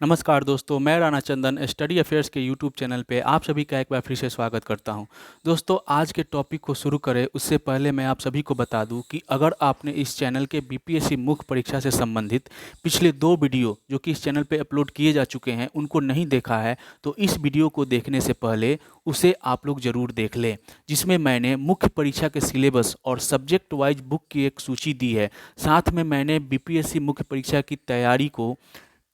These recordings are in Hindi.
नमस्कार दोस्तों, मैं राणा चंदन स्टडी अफेयर्स के यूट्यूब चैनल पे आप सभी का एक बार फिर से स्वागत करता हूं। दोस्तों, आज के टॉपिक को शुरू करें उससे पहले मैं आप सभी को बता दूं कि अगर आपने इस चैनल के बीपीएससी मुख्य परीक्षा से संबंधित पिछले 2 वीडियो जो कि इस चैनल पे अपलोड किए जा चुके हैं उनको नहीं देखा है, तो इस वीडियो को देखने से पहले उसे आप लोग ज़रूर देख लें, जिसमें मैंने मुख्य परीक्षा के सिलेबस और सब्जेक्ट वाइज बुक की एक सूची दी है। साथ में मैंने बीपीएससी मुख्य परीक्षा की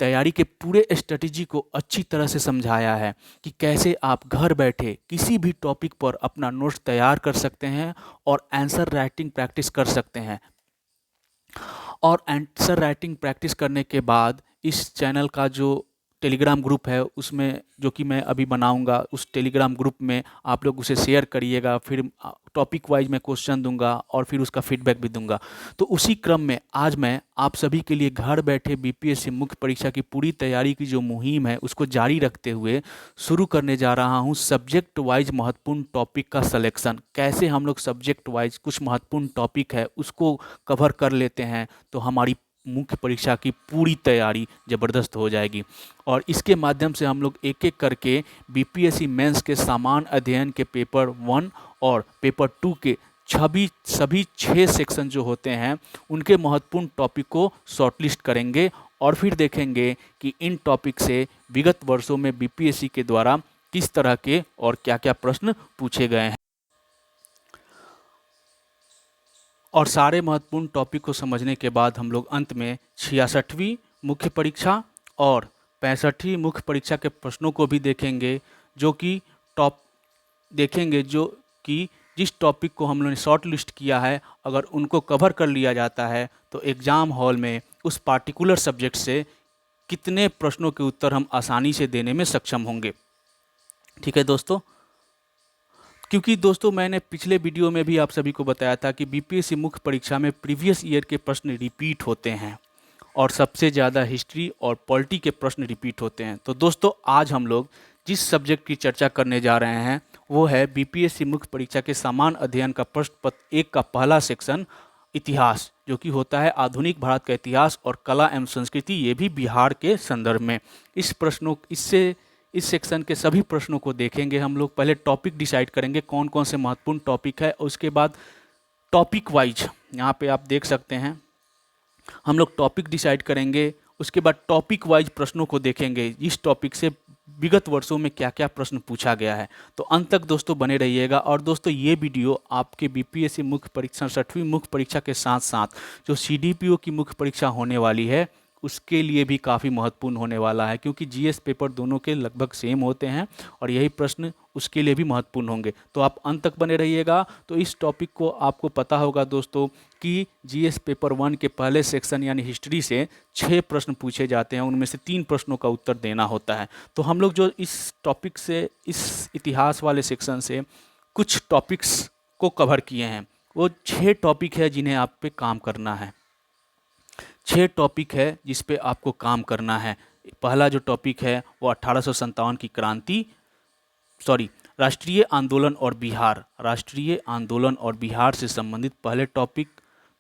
तैयारी के पूरे स्ट्रेटजी को अच्छी तरह से समझाया है कि कैसे आप घर बैठे किसी भी टॉपिक पर अपना नोट्स तैयार कर सकते हैं और आंसर राइटिंग प्रैक्टिस कर सकते हैं। और आंसर राइटिंग प्रैक्टिस करने के बाद इस चैनल का जो टेलीग्राम ग्रुप है उसमें जो कि मैं अभी बनाऊंगा, उस टेलीग्राम ग्रुप में आप लोग उसे शेयर करिएगा। फिर टॉपिक वाइज मैं क्वेश्चन दूंगा और फिर उसका फीडबैक भी दूंगा। तो उसी क्रम में आज मैं आप सभी के लिए घर बैठे बीपीएससी मुख्य परीक्षा की पूरी तैयारी की जो मुहिम है उसको जारी रखते हुए शुरू करने जा रहा हूं सब्जेक्ट वाइज महत्वपूर्ण टॉपिक का सिलेक्शन। कैसे हम लोग सब्जेक्ट वाइज कुछ महत्वपूर्ण टॉपिक है उसको कवर कर लेते हैं तो हमारी मुख्य परीक्षा की पूरी तैयारी ज़बरदस्त हो जाएगी। और इसके माध्यम से हम लोग एक एक करके बीपीएससी मेंस के सामान्य अध्ययन के पेपर 1 और पेपर 2 के सभी 6 सेक्शन जो होते हैं उनके महत्वपूर्ण टॉपिक को शॉर्टलिस्ट करेंगे और फिर देखेंगे कि इन टॉपिक से विगत वर्षों में बीपीएससी के द्वारा किस तरह के और क्या क्या प्रश्न पूछे गए हैं। और सारे महत्वपूर्ण टॉपिक को समझने के बाद हम लोग अंत में 66वीं मुख्य परीक्षा और 65वीं मुख्य परीक्षा के प्रश्नों को भी देखेंगे, जो कि जिस टॉपिक को हम लोगों ने शॉर्ट लिस्ट किया है अगर उनको कवर कर लिया जाता है तो एग्ज़ाम हॉल में उस पार्टिकुलर सब्जेक्ट से कितने प्रश्नों के उत्तर हम आसानी से देने में सक्षम होंगे। ठीक है दोस्तों, क्योंकि दोस्तों मैंने पिछले वीडियो में भी आप सभी को बताया था कि बीपीएससी मुख्य परीक्षा में प्रीवियस ईयर के प्रश्न रिपीट होते हैं और सबसे ज़्यादा हिस्ट्री और पॉलिटी के प्रश्न रिपीट होते हैं। तो दोस्तों आज हम लोग जिस सब्जेक्ट की चर्चा करने जा रहे हैं वो है बीपीएससी मुख्य परीक्षा के सामान्य अध्ययन का प्रश्न पत्र 1 का पहला सेक्शन इतिहास, जो कि होता है आधुनिक भारत का इतिहास और कला एवं संस्कृति, ये भी बिहार के संदर्भ में। इस सेक्शन के सभी प्रश्नों को देखेंगे हम लोग। पहले टॉपिक डिसाइड करेंगे कौन कौन से महत्वपूर्ण टॉपिक है और उसके बाद टॉपिक वाइज यहाँ पे आप देख सकते हैं हम लोग टॉपिक डिसाइड करेंगे। उसके बाद टॉपिक वाइज प्रश्नों को देखेंगे, इस टॉपिक से विगत वर्षों में क्या क्या प्रश्न पूछा गया है। तो अंत तक दोस्तों बने रहिएगा। और दोस्तों ये वीडियो आपके बीपीएससी मुख्य परीक्षा 60वीं मुख्य परीक्षा के साथ साथ जो सीडीपीओ की मुख्य परीक्षा होने वाली है उसके लिए भी काफ़ी महत्वपूर्ण होने वाला है, क्योंकि जीएस पेपर दोनों के लगभग सेम होते हैं और यही प्रश्न उसके लिए भी महत्वपूर्ण होंगे। तो आप अंत तक बने रहिएगा। तो इस टॉपिक को आपको पता होगा दोस्तों कि जीएस पेपर 1 के पहले सेक्शन यानी हिस्ट्री से 6 प्रश्न पूछे जाते हैं, उनमें से 3 प्रश्नों का उत्तर देना होता है। तो हम लोग जो इस टॉपिक से, इस इतिहास वाले सेक्शन से कुछ टॉपिक्स को कवर किए हैं, वो 6 टॉपिक है जिन्हें आप पे काम करना है। 6 टॉपिक है जिस पे आपको काम करना है। पहला जो टॉपिक है वो 1857 की क्रांति, राष्ट्रीय आंदोलन और बिहार, राष्ट्रीय आंदोलन और बिहार से संबंधित पहले टॉपिक।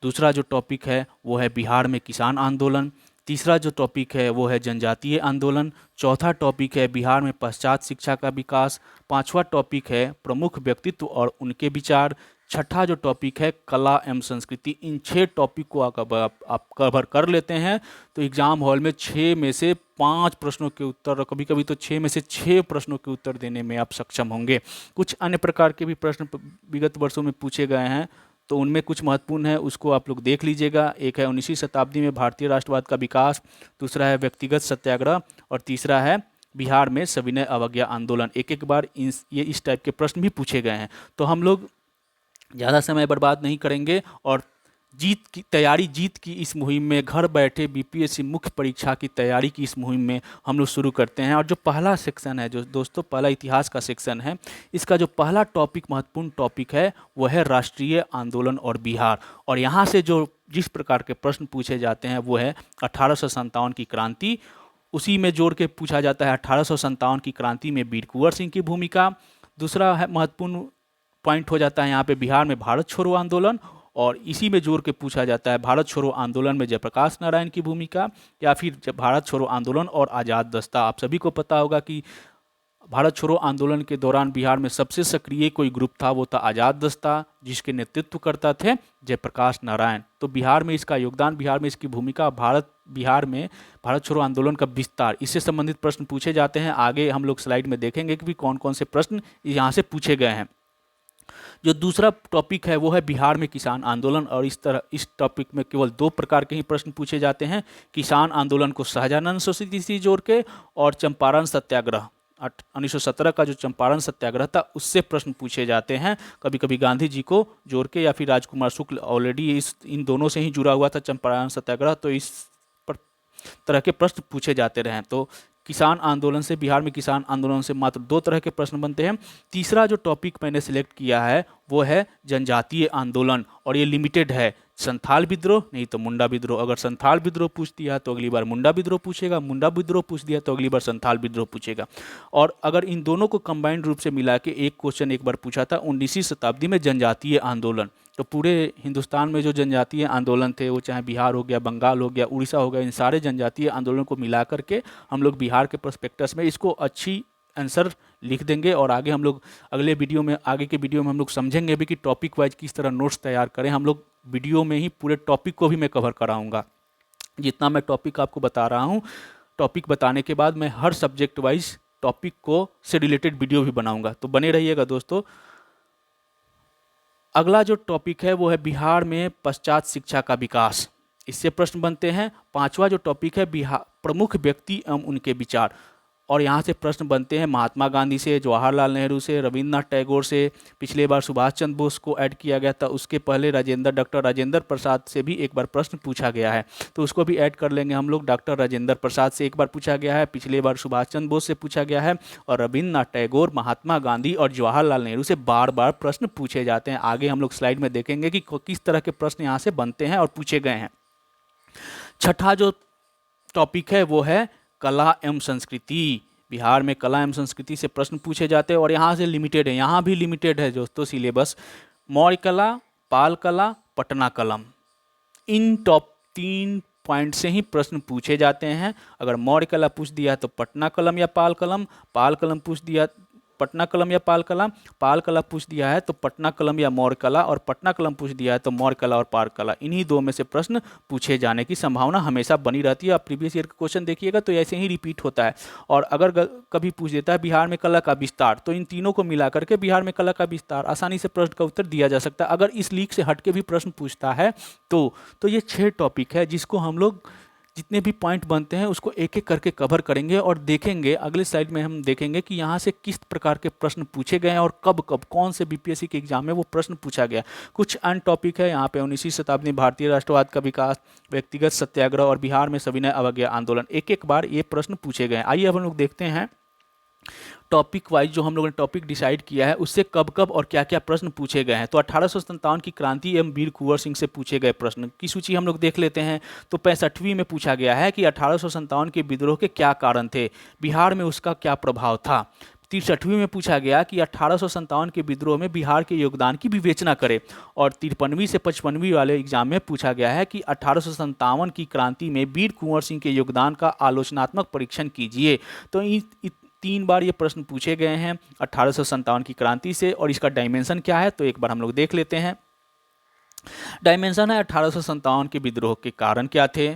दूसरा जो टॉपिक है वो है बिहार में किसान आंदोलन। तीसरा जो टॉपिक है वो है जनजातीय आंदोलन। चौथा टॉपिक है बिहार में पश्चात शिक्षा का विकास। पांचवा टॉपिक है प्रमुख व्यक्तित्व और उनके विचार। छठा जो टॉपिक है कला एवं संस्कृति। इन 6 टॉपिक को आप कवर कर लेते हैं तो एग्जाम हॉल में 6 में से 5 प्रश्नों के उत्तर और कभी कभी तो 6 में से 6 प्रश्नों के उत्तर देने में आप सक्षम होंगे। कुछ अन्य प्रकार के भी प्रश्न विगत वर्षों में पूछे गए हैं, तो उनमें कुछ महत्वपूर्ण है उसको आप लोग देख लीजिएगा। एक है 19वीं शताब्दी में भारतीय राष्ट्रवाद का विकास, दूसरा है व्यक्तिगत सत्याग्रह और तीसरा है बिहार में सविनय अवज्ञा आंदोलन। एक एक बार इस टाइप के प्रश्न भी पूछे गए हैं। तो हम लोग ज़्यादा समय बर्बाद नहीं करेंगे और जीत की इस मुहिम में, घर बैठे बीपीएससी मुख्य परीक्षा की तैयारी की इस मुहिम में हम लोग शुरू करते हैं। और जो पहला सेक्शन है, जो दोस्तों पहला इतिहास का सेक्शन है, इसका जो पहला टॉपिक महत्वपूर्ण टॉपिक है वो है राष्ट्रीय आंदोलन और बिहार। और यहाँ से जो जिस प्रकार के प्रश्न पूछे जाते हैं वो है 1857 की क्रांति, उसी में जोड़ के पूछा जाता है 1857 की क्रांति में वीर कुंवर सिंह की भूमिका। दूसरा है महत्वपूर्ण पॉइंट हो जाता है यहाँ पे बिहार में भारत छोड़ो आंदोलन और इसी में जोड़ के पूछा जाता है भारत छोड़ो आंदोलन में जयप्रकाश नारायण की भूमिका, या फिर भारत छोड़ो आंदोलन और आज़ाद दस्ता। आप सभी को पता होगा कि भारत छोड़ो आंदोलन के दौरान बिहार में सबसे सक्रिय कोई ग्रुप था, वो था आज़ाद दस्ता, जिसके नेतृत्व करता थे जयप्रकाश नारायण। तो बिहार में इसका योगदान, बिहार में इसकी भूमिका, बिहार में भारत छोड़ो आंदोलन का विस्तार, इससे संबंधित प्रश्न पूछे जाते हैं। आगे हम लोग स्लाइड में देखेंगे कि कौन कौन से प्रश्न यहाँ से पूछे गए हैं। जो दूसरा टॉपिक है वो है बिहार में किसान आंदोलन, और इस टॉपिक में केवल 2 प्रकार के ही प्रश्न पूछे जाते हैं। किसान आंदोलन को सहजानंद सोसाइटी से जोड़ के, और चंपारण सत्याग्रह 1917 का जो चंपारण सत्याग्रह था उससे प्रश्न पूछे जाते हैं। कभी कभी गांधी जी को जोड़ के, या फिर राजकुमार शुक्ल ऑलरेडी इन दोनों से ही जुड़ा हुआ था चंपारण सत्याग्रह, तो इस तरह के प्रश्न पूछे जाते रहे। तो किसान आंदोलन से, बिहार में किसान आंदोलन से मात्र 2 तरह के प्रश्न बनते हैं। तीसरा जो टॉपिक मैंने सिलेक्ट किया है वो है जनजातीय आंदोलन, और ये लिमिटेड है। संथाल विद्रोह नहीं तो मुंडा विद्रोह। अगर संथाल विद्रोह पूछ दिया तो अगली बार मुंडा विद्रोह पूछेगा, मुंडा विद्रोह पूछ दिया तो अगली बार संथाल विद्रोह पूछेगा। और अगर इन दोनों को कंबाइंड रूप से मिला के एक क्वेश्चन एक बार पूछा था 19वीं शताब्दी में जनजातीय आंदोलन, तो पूरे हिंदुस्तान में जो जनजातीय आंदोलन थे, वो चाहे बिहार हो गया, बंगाल हो गया, उड़ीसा हो गया, इन सारे जनजातीय आंदोलन को मिला करके हम लोग बिहार के प्रोस्पेक्टस में इसको अच्छी आंसर लिख देंगे। और आगे हम लोग आगे के वीडियो में हम लोग समझेंगे भी कि टॉपिक वाइज किस तरह नोट्स तैयार करें। हम लोग वीडियो में ही पूरे टॉपिक को भी मैं कवर कराऊंगा। जितना मैं टॉपिक आपको बता रहा हूँ, टॉपिक बताने के बाद मैं हर सब्जेक्ट वाइज टॉपिक को से रिलेटेड वीडियो भी बनाऊंगा, तो बने रहिएगा दोस्तों। अगला जो टॉपिक है वो है बिहार में पश्चात शिक्षा का विकास, इससे प्रश्न बनते हैं। 5वां जो टॉपिक है बिहार प्रमुख व्यक्ति एवं उनके विचार, और यहाँ से प्रश्न बनते हैं महात्मा गांधी से, जवाहरलाल नेहरू से, रविन्द्रनाथ टैगोर से। पिछले बार सुभाष चंद्र बोस को ऐड किया गया था, उसके पहले डॉक्टर राजेंद्र प्रसाद से भी एक बार प्रश्न पूछा गया है, तो उसको भी ऐड कर लेंगे हम लोग। डॉक्टर राजेंद्र प्रसाद से एक बार पूछा गया है, पिछले बार सुभाष चंद्र बोस से पूछा गया है, और रविन्द्रनाथ टैगोर, महात्मा गांधी और जवाहरलाल नेहरू से बार बार प्रश्न पूछे जाते हैं। आगे हम लोग स्लाइड में देखेंगे कि किस तरह के प्रश्न यहाँ से बनते हैं और पूछे गए हैं। छठा जो टॉपिक है वो है कला एवं संस्कृति। बिहार में कला एवं संस्कृति से प्रश्न पूछे जाते हैं, और यहाँ से लिमिटेड है, यहाँ भी लिमिटेड है दोस्तों सिलेबस। मौर्य कला, पाल कला, पटना कलम, इन टॉप 3 पॉइंट से ही प्रश्न पूछे जाते हैं। अगर मौर्य कला पूछ दिया तो पटना कलम या पाल कलम पूछ दिया पटना कलम या पाल कला पूछ दिया है तो पटना कलम या मौर्य कला, और पटना कलम पूछ दिया है तो मौर्य कला और पाल कला, इन्हीं 2 में से प्रश्न पूछे जाने की संभावना हमेशा बनी रहती है। आप प्रीवियस ईयर का क्वेश्चन देखिएगा तो ऐसे ही रिपीट होता है। और अगर कभी पूछ देता है बिहार में कला का विस्तार, तो इन तीनों को मिला करके बिहार में कला का विस्तार, आसानी से प्रश्न का उत्तर दिया जा सकता है। अगर इस लीक से हटके भी प्रश्न पूछता है तो ये 6 टॉपिक है जिसको हम लोग जितने भी पॉइंट बनते हैं उसको एक एक करके कवर करेंगे, और देखेंगे अगले स्लाइड में हम देखेंगे कि यहाँ से किस प्रकार के प्रश्न पूछे गए हैं और कब कब कौन से बीपीएससी के एग्जाम में वो प्रश्न पूछा गया। कुछ अन्य टॉपिक है यहाँ पे 19वीं शताब्दी भारतीय राष्ट्रवाद का विकास, व्यक्तिगत सत्याग्रह और बिहार में सविनय अवज्ञा आंदोलन, एक एक बार ये प्रश्न पूछे गए। आइए अब हम लोग देखते हैं टॉपिक वाइज जो हम लोगों ने टॉपिक डिसाइड किया है उससे कब कब और क्या क्या प्रश्न पूछे गए हैं। तो 1857 की क्रांति एवं वीर कुंवर सिंह से पूछे गए प्रश्न की सूची हम लोग देख लेते हैं। तो 65वीं में पूछा गया है कि 1857 के विद्रोह के क्या कारण थे, बिहार में उसका क्या प्रभाव था। 63वीं में पूछा गया कि 1857 के विद्रोह में बिहार के योगदान की विवेचना करें। और 53वीं से 55वीं वाले एग्जाम में पूछा गया है कि 1857 की क्रांति में वीर कुंवर सिंह के योगदान का आलोचनात्मक परीक्षण कीजिए। तो 3 बार ये प्रश्न पूछे गए हैं 1857 की क्रांति से, और इसका डायमेंशन क्या है तो एक बार हम लोग देख लेते हैं। डायमेंशन है 1857 के विद्रोह के कारण क्या थे,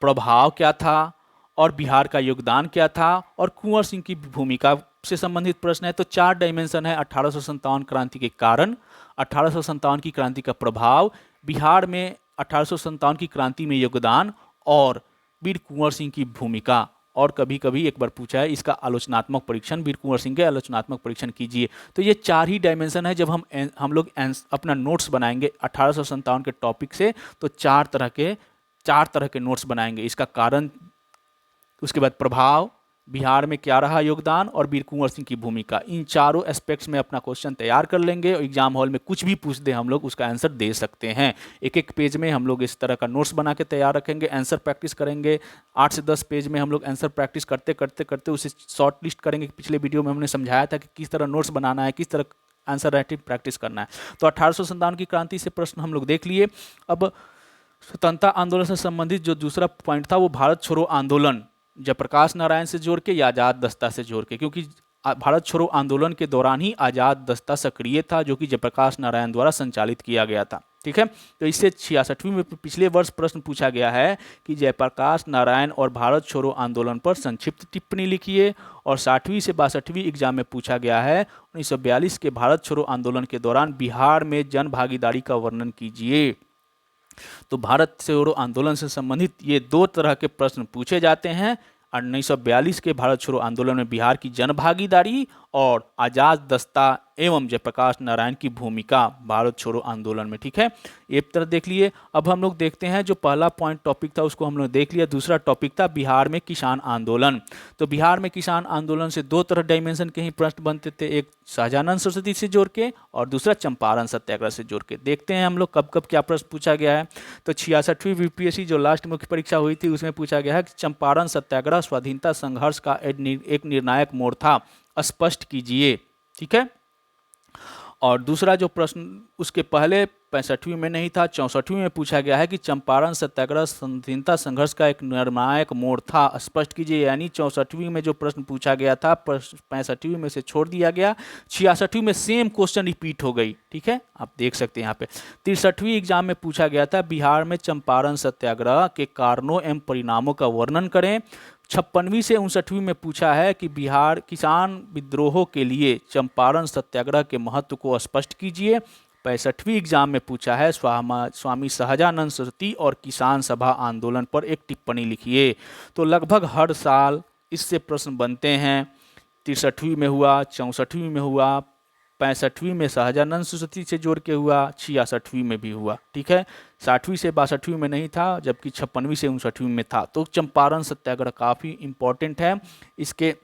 प्रभाव क्या था, और बिहार का योगदान क्या था, और कुंवर सिंह की भूमिका से संबंधित प्रश्न है। तो 4 डायमेंशन है 1857 क्रांति के कारण, 1857 की क्रांति का प्रभाव, बिहार में 1857 की क्रांति में योगदान, और वीर कुंवर सिंह की भूमिका। और कभी कभी एक बार पूछा है इसका आलोचनात्मक परीक्षण, वीर कुंवर सिंह के आलोचनात्मक परीक्षण कीजिए। तो ये 4 ही डायमेंशन है। जब हम लोग अपना नोट्स बनाएंगे 1857 के टॉपिक से, तो 4 तरह के नोट्स बनाएंगे। इसका कारण, उसके बाद प्रभाव, बिहार में क्या रहा योगदान, और वीर कुंवर सिंह की भूमिका। इन चारों एस्पेक्ट्स में अपना क्वेश्चन तैयार कर लेंगे, और एग्जाम हॉल में कुछ भी पूछ दे हम लोग उसका आंसर दे सकते हैं। एक एक पेज में हम लोग इस तरह का नोट्स बना के तैयार रखेंगे, आंसर प्रैक्टिस करेंगे। 8 से 10 पेज में हम लोग आंसर प्रैक्टिस करते करते उसे शॉर्ट लिस्ट करेंगे। पिछले वीडियो में हमने समझाया था कि किस तरह नोट्स बनाना है, किस तरह आंसर राइटिंग प्रैक्टिस करना है। तो 1857 की क्रांति से प्रश्न हम लोग देख लिए। अब स्वतंत्रता आंदोलन से संबंधित जो दूसरा पॉइंट था वो भारत छोड़ो आंदोलन, जयप्रकाश नारायण से जोड़ के या आज़ाद दस्ता से जोड़ के, क्योंकि भारत छोड़ो आंदोलन के दौरान ही आज़ाद दस्ता सक्रिय था जो कि जयप्रकाश नारायण द्वारा संचालित किया गया था। ठीक है, तो इससे 66वीं में पिछले वर्ष प्रश्न पूछा गया है कि जयप्रकाश नारायण और भारत छोड़ो आंदोलन पर संक्षिप्त टिप्पणी लिखिए। और 60वीं से 62वीं एग्जाम में पूछा गया है 1942 के भारत छोड़ो आंदोलन के दौरान बिहार में जन भागीदारी का वर्णन कीजिए। तो भारत छोड़ो आंदोलन से संबंधित ये दो तरह के प्रश्न पूछे जाते हैं। 1942 के भारत छोड़ो आंदोलन में बिहार की जन भागीदारी और आज़ाद दस्ता एवं जयप्रकाश नारायण की भूमिका भारत छोड़ो आंदोलन में। ठीक है, एक तरह देख लिए। अब हम लोग देखते हैं जो पहला पॉइंट टॉपिक था उसको हम लोग देख लिया। दूसरा टॉपिक था बिहार में किसान आंदोलन। तो बिहार में किसान आंदोलन से दो तरह डायमेंशन के ही प्रश्न बनते थे, एक शाहजानंद सरस्वती से जोड़ के और दूसरा चंपारण सत्याग्रह से जोड़ के। देखते हैं हम लोग कब कब क्या प्रश्न पूछा गया है। तो 66वीं यूपीएससी जो लास्ट मुख्य परीक्षा हुई थी उसमें पूछा गया है कि चंपारण सत्याग्रह स्वाधीनता संघर्ष का एक निर्णायक मोड़ था, स्पष्ट कीजिए। ठीक है, और दूसरा जो प्रश्न उसके पहले 65वीं में नहीं था, 64वीं में पूछा गया है कि चंपारण सत्याग्रह स्वाधीनता संघर्ष का एक निर्णायक मोड़ था, स्पष्ट कीजिए। यानी 64वीं में जो प्रश्न पूछा गया था 65वीं में से छोड़ दिया गया, 66वीं में सेम क्वेश्चन रिपीट हो गई। ठीक है, आप देख सकते हैं यहाँ पे। 63वीं एग्जाम में पूछा गया था बिहार में चंपारण सत्याग्रह के कारणों एवं परिणामों का वर्णन करें। 56वीं से 59वीं में पूछा है कि बिहार किसान विद्रोहों के लिए चंपारण सत्याग्रह के महत्व को स्पष्ट कीजिए। 65वीं एग्जाम में पूछा है स्वामी सहजानंद सरस्वती और किसान सभा आंदोलन पर एक टिप्पणी लिखिए। तो लगभग हर साल इससे प्रश्न बनते हैं। 63वीं में हुआ, 64वीं में हुआ, 65वीं में सहजानंद सरस्वती से जोड़ के हुआ, 66वीं में भी हुआ। ठीक है, 60वीं से 62वीं में नहीं था, जबकि 56वीं से 59वीं में था। तो चंपारण सत्याग्रह काफ़ी इंपॉर्टेंट है। इसके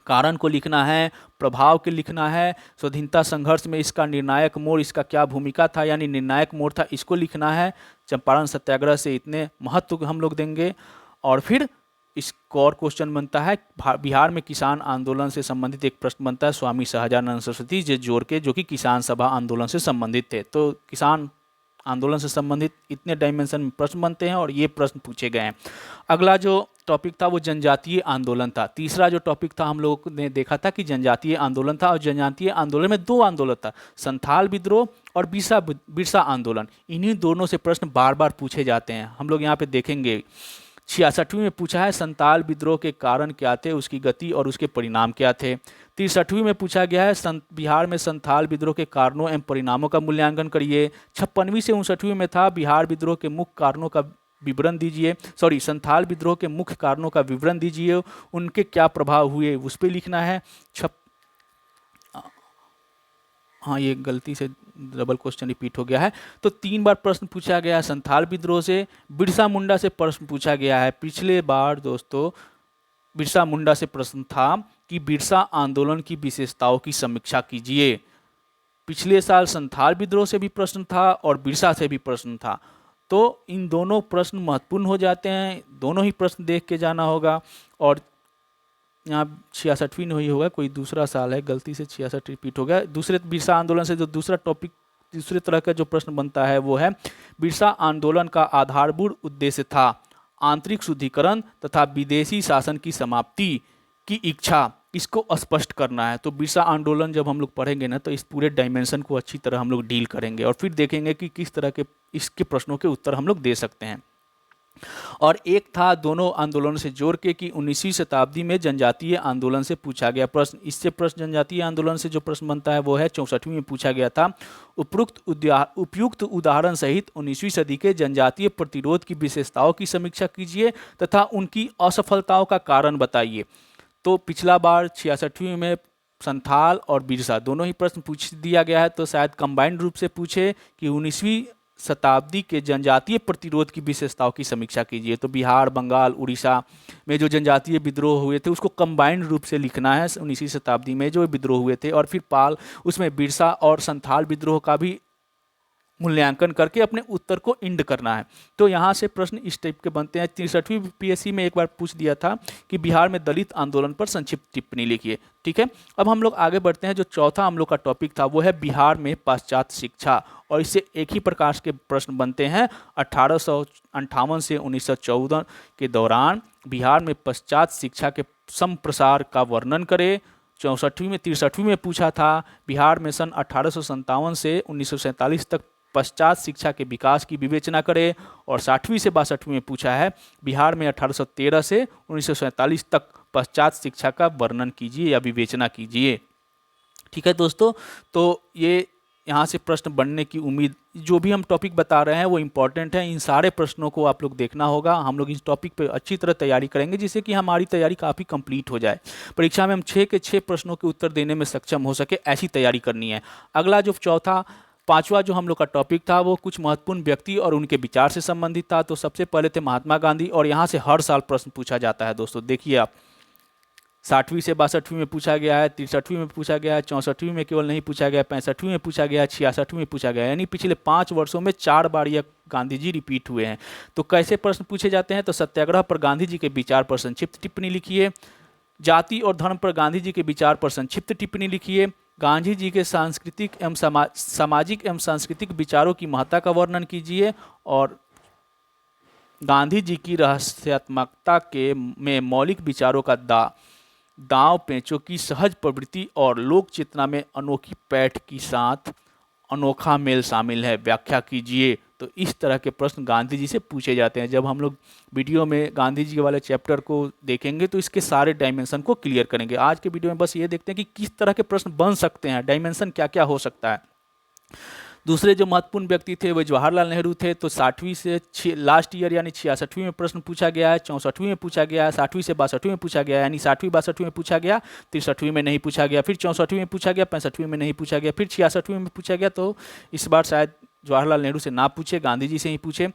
कारण को लिखना है, प्रभाव के लिखना है, स्वाधीनता संघर्ष में इसका निर्णायक मोड़, इसका क्या भूमिका था यानी निर्णायक मोड़ था, इसको लिखना है। चंपारण सत्याग्रह से इतने महत्व हम लोग देंगे। और फिर इसको और क्वेश्चन बनता है बिहार में किसान आंदोलन से संबंधित एक प्रश्न बनता है स्वामी सहजानंद सरस्वती से जोड़ के, जो कि किसान सभा आंदोलन से संबंधित थे। तो किसान आंदोलन से संबंधित इतने डायमेंशन में प्रश्न बनते हैं और ये प्रश्न पूछे गए हैं। अगला जो टॉपिक था वो जनजातीय आंदोलन था। तीसरा जो टॉपिक था हम लोगों ने देखा था कि जनजातीय आंदोलन था, और जनजातीय आंदोलन में दो आंदोलन था, संथाल विद्रोह और बिरसा आंदोलन। इन्हीं दोनों से प्रश्न बार बार पूछे जाते हैं। हम लोग यहाँ पे देखेंगे 66वीं में पूछा है संथाल विद्रोह के कारण क्या थे, उसकी गति और उसके परिणाम क्या थे। 63वीं में पूछा गया है बिहार में संथाल विद्रोह के कारणों एवं परिणामों का मूल्यांकन करिए। 56वीं से 59वीं में था बिहार विद्रोह के मुख्य कारणों का विवरण दीजिए, संथाल विद्रोह के मुख्य कारणों का विवरण दीजिए, उनके क्या प्रभाव हुए उस पर लिखना है। हाँ, ये गलती से डबल क्वेश्चन रिपीट हो गया है। तो 3 बार प्रश्न पूछा गया है संथाल विद्रोह से। बिरसा मुंडा से प्रश्न पूछा गया है। पिछले बार दोस्तों बिरसा मुंडा से प्रश्न था कि बिरसा आंदोलन की विशेषताओं की समीक्षा कीजिए। पिछले साल संथाल विद्रोह से भी प्रश्न था और बिरसा से भी प्रश्न था। तो इन दोनों प्रश्न महत्वपूर्ण हो जाते हैं, दोनों ही प्रश्न देख के जाना होगा। और यहाँ 66वीं नहीं होगा, कोई दूसरा साल है, गलती से 66 रिपीट हो गया। दूसरे बिरसा आंदोलन से जो दूसरा टॉपिक, दूसरे तरह का जो प्रश्न बनता है वो है बिरसा आंदोलन का आधारभूत उद्देश्य था आंतरिक शुद्धिकरण तथा विदेशी शासन की समाप्ति की इच्छा, इसको स्पष्ट करना है। तो बिरसा आंदोलन जब हम लोग पढ़ेंगे ना तो इस पूरे डायमेंशन को अच्छी तरह हम लोग डील करेंगे और फिर देखेंगे कि किस तरह के इसके प्रश्नों के उत्तर हम लोग दे सकते हैं। और एक था दोनों आंदोलन से जोड़ के कि 19वीं शताब्दी में जनजातीय आंदोलन से पूछा गया प्रश्न। इससे प्रश्न जनजातीय आंदोलन से जो प्रश्न बनता है वो है 64वीं में पूछा गया था उपयुक्त उदाहरण सहित 19वीं सदी के जनजातीय प्रतिरोध की विशेषताओं की समीक्षा कीजिए तथा उनकी असफलताओं का कारण बताइए। तो पिछला बार 66वीं में संथाल और बिरसा दोनों ही प्रश्न पूछ दिया गया है, तो शायद कंबाइंड रूप से पूछे कि 19वीं शताब्दी के जनजातीय प्रतिरोध की विशेषताओं की समीक्षा कीजिए। तो बिहार, बंगाल, उड़ीसा में जो जनजातीय विद्रोह हुए थे उसको कंबाइंड रूप से लिखना है, 19वीं शताब्दी में जो विद्रोह हुए थे। और फिर उसमें बिरसा और संथाल विद्रोह का भी मूल्यांकन करके अपने उत्तर को इंड करना है। तो यहाँ से प्रश्न इस टाइप के बनते हैं। 63वीं पीएससी में एक बार पूछ दिया था कि बिहार में दलित आंदोलन पर संक्षिप्त टिप्पणी लिखिए। ठीक है, अब हम लोग आगे बढ़ते हैं। जो चौथा हम लोग का टॉपिक था वो है बिहार में पाश्चात्य शिक्षा, और इससे एक ही प्रकार के प्रश्न बनते हैं। 1858 से 1914 के दौरान बिहार में पाश्चात्य शिक्षा के संप्रसार का वर्णन करें। 63वीं में पूछा था बिहार में सन 1857 से 1947 तक पश्चात शिक्षा के विकास की विवेचना करें। और 60वीं से 62वीं में पूछा है बिहार में 1813 से 1947 तक पश्चात शिक्षा का वर्णन कीजिए या विवेचना कीजिए। ठीक है दोस्तों, तो ये यहाँ से प्रश्न बनने की उम्मीद, जो भी हम टॉपिक बता रहे हैं वो इम्पॉर्टेंट है। इन सारे प्रश्नों को आप लोग देखना होगा। हम लोग इस टॉपिक पे अच्छी तरह तैयारी करेंगे जिससे कि हमारी तैयारी काफ़ी कंप्लीट हो जाए। परीक्षा में हम 6 के 6 प्रश्नों के उत्तर देने में सक्षम हो सके, ऐसी तैयारी करनी है। अगला जो पांचवा जो हम लोग का टॉपिक था वो कुछ महत्वपूर्ण व्यक्ति और उनके विचार से संबंधित था। तो सबसे पहले थे महात्मा गांधी, और यहाँ से हर साल प्रश्न पूछा जाता है दोस्तों। देखिए आप, 60वीं से 62वीं में पूछा गया है, 63वीं में पूछा गया है, 64वीं में केवल नहीं पूछा गया, 65वीं में पूछा गया है, 66वीं में पूछा गया है। यानी पिछले 5 वर्षों में 4 बार यह गांधी जी रिपीट हुए हैं। तो कैसे प्रश्न पूछे जाते हैं? तो सत्याग्रह पर गांधी जी के विचार पर संक्षिप्त टिप्पणी लिखिए। जाति और धर्म पर गांधी जी के विचार पर संक्षिप्त टिप्पणी लिखिए। गांधी जी के सांस्कृतिक एवं सामाजिक एवं सांस्कृतिक विचारों की महत्ता का वर्णन कीजिए। और गांधी जी की रहस्यात्मकता में मौलिक विचारों का दांव पेचों की सहज प्रवृत्ति और लोक चेतना में अनोखी पैठ के साथ अनोखा मेल शामिल है, व्याख्या कीजिए। तो इस तरह के प्रश्न गांधी जी से पूछे जाते हैं। जब हम लोग वीडियो में गांधी जी वाले चैप्टर को देखेंगे तो इसके सारे डायमेंशन को क्लियर करेंगे। आज के वीडियो में बस ये देखते हैं कि किस तरह के प्रश्न बन सकते हैं, डायमेंशन क्या क्या हो सकता है। दूसरे जो महत्वपूर्ण व्यक्ति थे वो जवाहरलाल नेहरू थे। तो 60वीं से लास्ट ईयर यानी 66वीं में प्रश्न पूछा गया है, 64वीं में पूछा गया है, 60वीं से 62वीं में पूछा गया है, यानी 60वीं 62वीं में पूछा गया, 63वीं में नहीं पूछा गया, फिर 64वीं में पूछा गया, 65वीं में नहीं पूछा गया, फिर 66वीं में पूछा गया। तो इस बार शायद जवाहरलाल नेहरू से ना पूछे, गांधी जी से ही पूछे।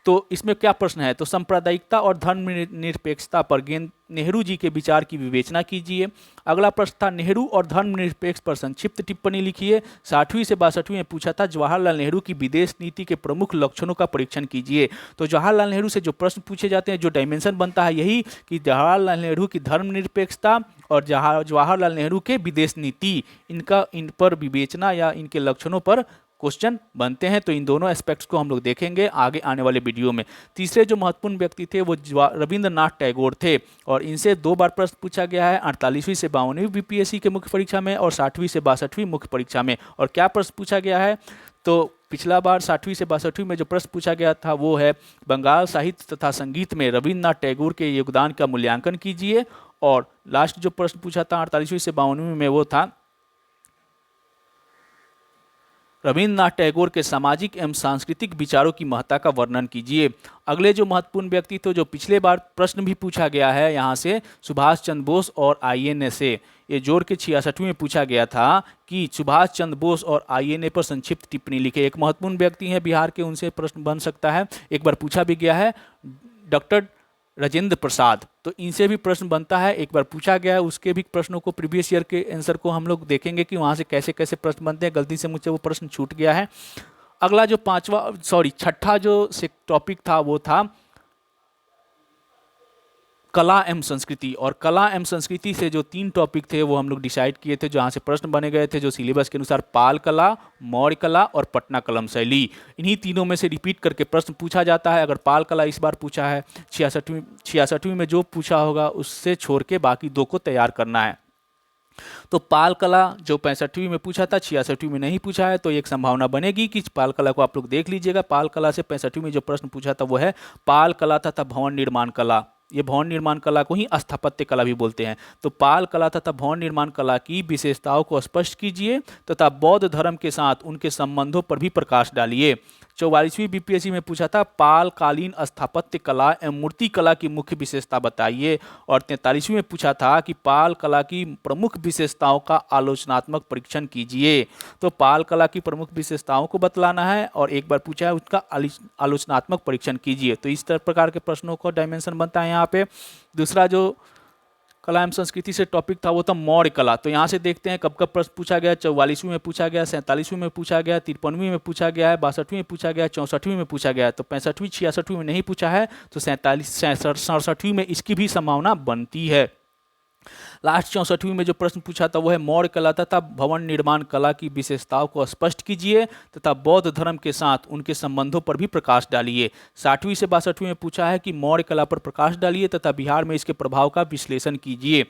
तो इसमें क्या प्रश्न है? तो सांप्रदायिकता और धर्मनिरपेक्षता पर नेहरू जी के विचार की विवेचना कीजिए। अगला प्रश्न था नेहरू और धर्मनिरपेक्ष पर संक्षिप्त टिप्पणी लिखिए। 60वीं से 62वीं में पूछा था जवाहरलाल नेहरू की विदेश नीति के प्रमुख लक्षणों का परीक्षण कीजिए। तो जवाहरलाल नेहरू से जो प्रश्न पूछे जाते हैं, जो डायमेंशन बनता है यही कि जवाहरलाल नेहरू की धर्मनिरपेक्षता और जवाहरलाल नेहरू के विदेश नीति, इन पर विवेचना या इनके लक्षणों पर क्वेश्चन बनते हैं। तो इन दोनों एस्पेक्ट्स को हम लोग देखेंगे आगे आने वाले वीडियो में। तीसरे जो महत्वपूर्ण व्यक्ति थे वो रविंद्रनाथ टैगोर थे, और इनसे 2 बार प्रश्न पूछा गया है, 48वीं से 52वीं बीपीएससी के मुख्य परीक्षा में और 60वीं से 62वीं मुख्य परीक्षा में। और क्या प्रश्न पूछा गया है? तो पिछला बार 60वीं से 62वीं में जो प्रश्न पूछा गया था वो है बंगाल साहित्य तथा संगीत में रविंद्रनाथ टैगोर के योगदान का मूल्यांकन कीजिए। और लास्ट जो प्रश्न पूछा था 48वीं से 52वीं में वो था रविंद्रनाथ टैगोर के सामाजिक एवं सांस्कृतिक विचारों की महत्ता का वर्णन कीजिए। अगले जो महत्वपूर्ण व्यक्ति थे, जो पिछले बार प्रश्न भी पूछा गया है यहाँ से, सुभाष चंद्र बोस और आईएनए। ये जोड़ के 66वीं में पूछा गया था कि सुभाष चंद्र बोस और आईएनए पर संक्षिप्त टिप्पणी लिखे। एक महत्वपूर्ण व्यक्ति हैं बिहार के, उनसे प्रश्न बन सकता है। एक बार पूछा भी गया है डॉक्टर राजेंद्र प्रसाद, तो इनसे भी प्रश्न बनता है, एक बार पूछा गया है। उसके भी प्रश्नों को, प्रीवियस ईयर के आंसर को हम लोग देखेंगे कि वहाँ से कैसे कैसे प्रश्न बनते हैं। गलती से मुझसे वो प्रश्न छूट गया है। अगला जो छठा जो टॉपिक था वो था कला एवं संस्कृति। और कला एवं संस्कृति से जो 3 टॉपिक थे वो हम लोग डिसाइड किए थे, जहाँ से प्रश्न बने गए थे, जो सिलेबस के अनुसार पाल कला, मौर्य कला और पटना कलम शैली। इन्हीं तीनों में से रिपीट करके प्रश्न पूछा जाता है। अगर पाल कला इस बार पूछा है, 66वीं में जो पूछा होगा उससे छोड़ के बाकी 2 को तैयार करना है। तो पाल कला जो 65वीं में पूछा था, 66वीं में नहीं पूछा है, तो एक संभावना बनेगी कि पाल कला को आप लोग देख लीजिएगा। पाल कला से 65वीं में जो प्रश्न पूछा था वो है पाल कला तथा भवन निर्माण कला। ये भवन निर्माण कला को ही स्थापत्य कला भी बोलते हैं। तो पाल कला तथा भवन निर्माण कला की विशेषताओं को स्पष्ट कीजिए तथा बौद्ध धर्म के साथ उनके संबंधों पर भी प्रकाश डालिए। 44वीं बीपीएससी में पूछा था पाल कालीन स्थापत्य कला एवं मूर्ति कला की मुख्य विशेषता बताइए। और 43वीं में पूछा था कि पाल कला की प्रमुख विशेषताओं का आलोचनात्मक परीक्षण कीजिए। तो पाल कला की प्रमुख विशेषताओं को बतलाना है और एक बार पूछा है उसका आलोचनात्मक परीक्षण कीजिए। तो इस प्रकार के प्रश्नों को डायमेंशन बनता है यहाँ पे। दूसरा जो कला एवं संस्कृति से टॉपिक था वो था मौर्य कला। तो यहाँ से देखते हैं कब कब प्रश्न पूछा गया। 44वीं में पूछा गया, 47वीं में पूछा गया, 53वीं में पूछा गया है, 62वीं में पूछा गया, 64वीं में पूछा गया है। तो 65वीं 66वीं में नहीं पूछा है, तो 67वीं में इसकी भी संभावना बनती है। लास्ट 64वीं में जो प्रश्न पूछा था वो है मौर्य कला तथा भवन निर्माण कला की विशेषताओं को स्पष्ट कीजिए तथा बौद्ध धर्म के साथ उनके संबंधों पर भी प्रकाश डालिए। 60वीं से 62वीं में पूछा है कि मौर्य कला पर प्रकाश डालिए तथा बिहार में इसके प्रभाव का विश्लेषण कीजिए।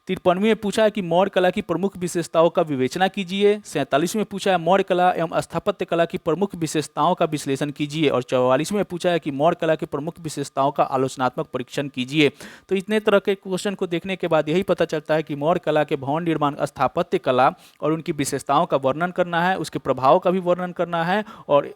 53वीं में पूछा है कि मौर्य कला की प्रमुख विशेषताओं का विवेचना कीजिए। 47वीं में पूछा है मौर्य कला एवं स्थापत्य कला की प्रमुख विशेषताओं का विश्लेषण कीजिए। और 44वीं में पूछा है कि मौर्य कला की प्रमुख विशेषताओं का आलोचनात्मक परीक्षण कीजिए। तो इतने तरह के क्वेश्चन को देखने के बाद यही पता चलता है कि मौर्य कला के भवन निर्माण, स्थापत्य कला और उनकी विशेषताओं का वर्णन करना है, उसके प्रभाव का भी वर्णन करना है और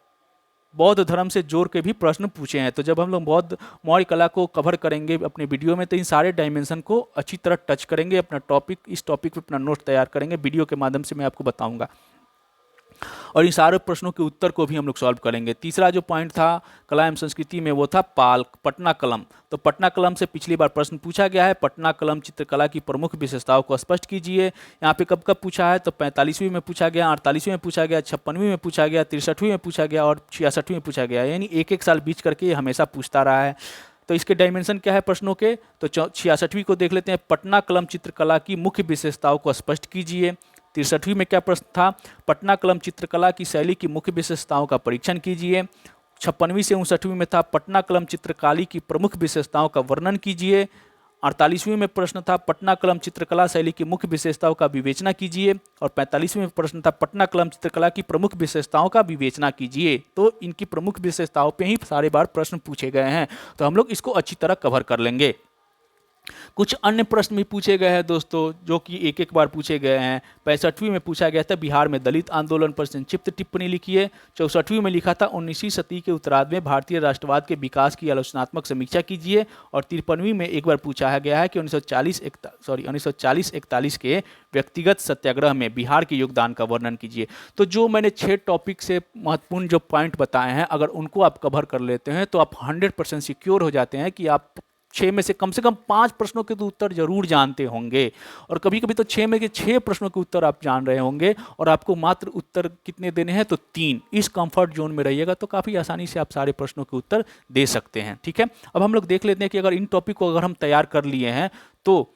बौद्ध धर्म से जोड़ के भी प्रश्न पूछे हैं। तो जब हम लोग बौद्ध मौर्य कला को कवर करेंगे अपने वीडियो में, तो इन सारे डायमेंशन को अच्छी तरह टच करेंगे। अपना टॉपिक, इस टॉपिक पे अपना नोट तैयार करेंगे, वीडियो के माध्यम से मैं आपको बताऊंगा और इन सारे प्रश्नों के उत्तर को भी हम लोग सॉल्व करेंगे। तीसरा जो पॉइंट था कला एवं संस्कृति में वो था पटना कलम। तो पटना कलम से पिछली बार प्रश्न पूछा गया है। पटना कलम चित्रकला की प्रमुख विशेषताओं को स्पष्ट कीजिए। यहाँ पे कब कब पूछा है, तो 45वीं में पूछा गया, 48वीं में पूछा गया, 56वीं में पूछा गया, 63वीं में पूछा गया और 66वीं में पूछा गया। यानी एक एक साल बीच करके ये हमेशा पूछता रहा है। तो इसके डायमेंशन क्या है प्रश्नों के, तो 66वीं को देख लेते हैं। पटना कलम चित्रकला की मुख्य विशेषताओं को स्पष्ट कीजिए। 63वीं में क्या प्रश्न था, पटना कलम चित्रकला की शैली की मुख्य विशेषताओं का परीक्षण कीजिए। 56वीं से 59वीं में था पटना कलम चित्रकारी की प्रमुख विशेषताओं का वर्णन कीजिए। 48वीं में प्रश्न था पटना कलम चित्रकला शैली की मुख्य विशेषताओं का विवेचना कीजिए। और 45वीं में प्रश्न था पटना कलम चित्रकला की प्रमुख विशेषताओं का विवेचना कीजिए। तो इनकी प्रमुख विशेषताओं पे ही सारे बार प्रश्न पूछे गए हैं, तो हम लोग इसको अच्छी तरह कवर कर लेंगे। कुछ अन्य प्रश्न भी पूछे गए हैं दोस्तों, जो कि एक एक बार पूछे गए हैं। 65वीं में पूछा गया था बिहार में दलित आंदोलन पर संक्षिप्त टिप्पणी लिखिए। 64वीं में लिखा था 19वीं सदी के उत्तरार्ध में भारतीय राष्ट्रवाद के विकास की आलोचनात्मक समीक्षा कीजिए। और 53वीं में एक बार पूछा गया है कि 1940-41 के व्यक्तिगत सत्याग्रह में बिहार के योगदान का वर्णन कीजिए। तो जो मैंने 6 टॉपिक से महत्वपूर्ण जो पॉइंट बताए हैं, अगर उनको आप कवर कर लेते हैं तो आप 100% सिक्योर हो जाते हैं कि आप 6 में से कम 5 प्रश्नों के तो उत्तर जरूर जानते होंगे। और कभी कभी तो 6 में के 6 प्रश्नों के उत्तर आप जान रहे होंगे और आपको मात्र उत्तर कितने देने हैं, तो 3। इस कंफर्ट जोन में रहिएगा तो काफ़ी आसानी से आप सारे प्रश्नों के उत्तर दे सकते हैं। ठीक है, अब हम लोग देख लेते हैं कि अगर इन टॉपिक को अगर हम तैयार कर लिए हैं तो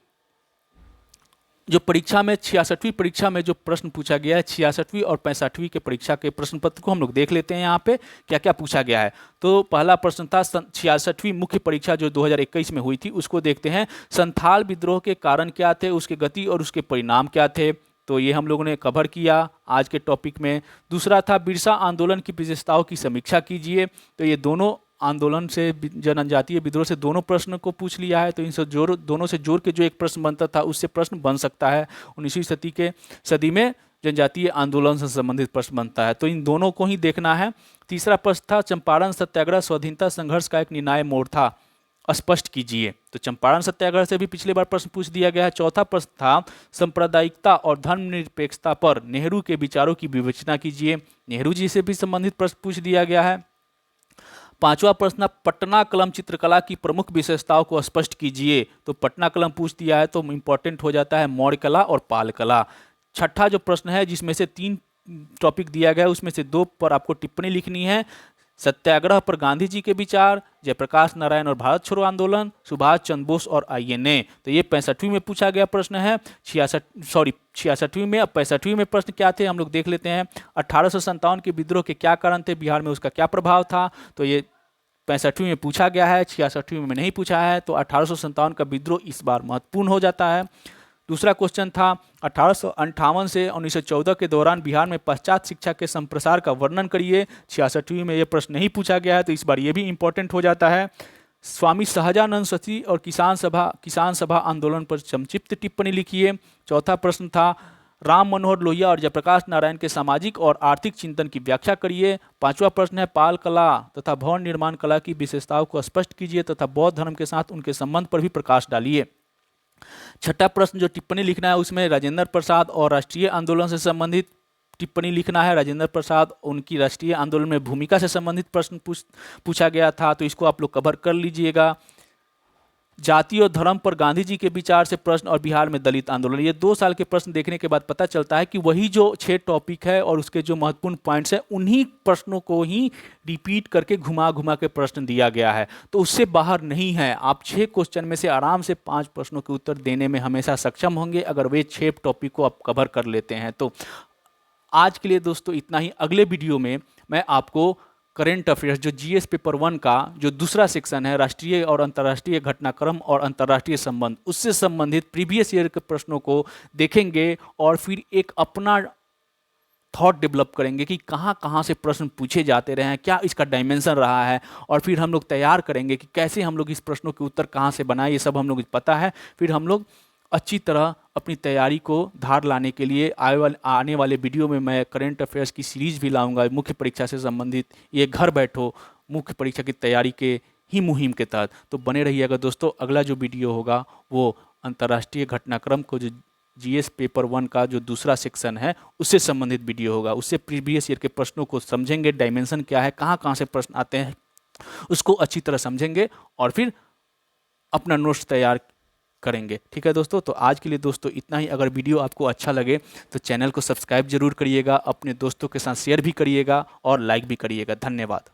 जो परीक्षा में 66वीं परीक्षा में जो प्रश्न पूछा गया है, 66वीं और 65वीं के परीक्षा के प्रश्न पत्र को हम लोग देख लेते हैं। यहाँ पे क्या क्या पूछा गया है। तो पहला प्रश्न था 66वीं मुख्य परीक्षा जो 2021 में हुई थी, उसको देखते हैं। संथाल विद्रोह के कारण क्या थे, उसके गति और उसके परिणाम क्या थे, तो ये हम लोगों ने कवर किया आज के टॉपिक में। दूसरा था बिरसा आंदोलन की विशेषताओं की समीक्षा कीजिए। तो ये दोनों आंदोलन से, जनजातीय विद्रोह से दोनों प्रश्न को पूछ लिया है। तो इनसे दोनों से जोड़ के जो एक प्रश्न बनता था उससे प्रश्न बन सकता है। 19वीं सदी में जनजातीय आंदोलन से संबंधित प्रश्न बनता है, तो इन दोनों को ही देखना है। तीसरा प्रश्न था चंपारण सत्याग्रह स्वाधीनता संघर्ष का एक निर्णायक मोड़ था, स्पष्ट कीजिए। तो चंपारण सत्याग्रह से भी पिछले बार प्रश्न पूछ दिया गया है। चौथा प्रश्न था सांप्रदायिकता और धर्मनिरपेक्षता पर नेहरू के विचारों की विवेचना कीजिए। नेहरू जी से भी संबंधित प्रश्न पूछ दिया गया है। पांचवा प्रश्न पटना कलम चित्रकला की प्रमुख विशेषताओं को स्पष्ट कीजिए। तो पटना कलम पूछ दिया है तो इंपॉर्टेंट हो जाता है मौर्य कला और पाल कला। छठा जो प्रश्न है जिसमें से 3 टॉपिक दिया गया है, उसमें से 2 पर आपको टिप्पणी लिखनी है। सत्याग्रह पर गांधी जी के विचार, जयप्रकाश नारायण और भारत छोड़ो आंदोलन, सुभाष चंद्र बोस और आईएनए। तो ये 65वीं में पूछा गया प्रश्न है। 66वीं में। अब 65वीं में प्रश्न क्या थे हम लोग देख लेते हैं। 1857 के विद्रोह के क्या कारण थे, बिहार में उसका क्या प्रभाव था, तो ये 65वीं में पूछा गया है। 66वीं में नहीं पूछा है, तो 1857 का विद्रोह इस बार महत्वपूर्ण हो जाता है। दूसरा क्वेश्चन था 1858 से 1914 के दौरान बिहार में पश्चात शिक्षा के संप्रसार का वर्णन करिए। 66वीं में यह प्रश्न नहीं पूछा गया है, तो इस बार ये भी इंपॉर्टेंट हो जाता है। स्वामी सहजानंद सती और किसान सभा आंदोलन पर संक्षिप्त टिप्पणी लिखिए। चौथा प्रश्न था राम मनोहर लोहिया और जयप्रकाश नारायण के सामाजिक और आर्थिक चिंतन की व्याख्या करिए। पांचवा प्रश्न है पाल कला तथा भवन निर्माण कला की विशेषताओं को स्पष्ट कीजिए तथा बौद्ध धर्म के साथ उनके संबंध पर भी प्रकाश डालिए। छठा प्रश्न जो टिप्पणी लिखना है उसमें राजेंद्र प्रसाद और राष्ट्रीय आंदोलन से संबंधित टिप्पणी लिखना है। राजेंद्र प्रसाद उनकी राष्ट्रीय आंदोलन में भूमिका से संबंधित प्रश्न पूछा गया था, तो इसको आप लोग कवर कर लीजिएगा। जाति और धर्म पर गांधी जी के विचार से प्रश्न और बिहार में दलित आंदोलन। ये 2 साल के प्रश्न देखने के बाद पता चलता है कि वही जो 6 टॉपिक है और उसके जो महत्वपूर्ण पॉइंट्स हैं उन्हीं प्रश्नों को ही रिपीट करके घुमा घुमा के प्रश्न दिया गया है, तो उससे बाहर नहीं है। आप 6 क्वेश्चन में से आराम से 5 प्रश्नों के उत्तर देने में हमेशा सक्षम होंगे अगर वे 6 टॉपिक को आप कवर कर लेते हैं। तो आज के लिए दोस्तों इतना ही। अगले वीडियो में मैं आपको करेंट अफेयर्स जो जीएस पेपर 1 का जो दूसरा सेक्शन है, राष्ट्रीय और अंतर्राष्ट्रीय घटनाक्रम और अंतर्राष्ट्रीय संबंध, उससे संबंधित प्रीवियस ईयर के प्रश्नों को देखेंगे और फिर एक अपना थॉट डेवलप करेंगे कि कहाँ कहाँ से प्रश्न पूछे जाते रहे हैं, क्या इसका डायमेंशन रहा है, और फिर हम लोग तैयार करेंगे कि कैसे हम लोग इस प्रश्नों के उत्तर कहाँ से बनाए। ये सब हम लोग पता है। फिर हम लोग अच्छी तरह अपनी तैयारी को धार लाने के लिए आने वाले वीडियो में मैं करेंट अफेयर्स की सीरीज भी लाऊंगा मुख्य परीक्षा से संबंधित। ये घर बैठो मुख्य परीक्षा की तैयारी के ही मुहिम के तहत। तो बने रहिएगा दोस्तों। अगला जो वीडियो होगा वो अंतर्राष्ट्रीय घटनाक्रम को जो जीएस पेपर 1 का जो दूसरा सेक्शन है उससे संबंधित वीडियो होगा। उससे प्रीवियस ईयर के प्रश्नों को समझेंगे, डायमेंशन क्या है, कहाँ कहाँ से प्रश्न आते हैं, उसको अच्छी तरह समझेंगे और फिर अपना नोट्स तैयार करेंगे। ठीक है दोस्तों, तो आज के लिए दोस्तों इतना ही। अगर वीडियो आपको अच्छा लगे तो चैनल को सब्सक्राइब जरूर करिएगा, अपने दोस्तों के साथ शेयर भी करिएगा और लाइक भी करिएगा। धन्यवाद।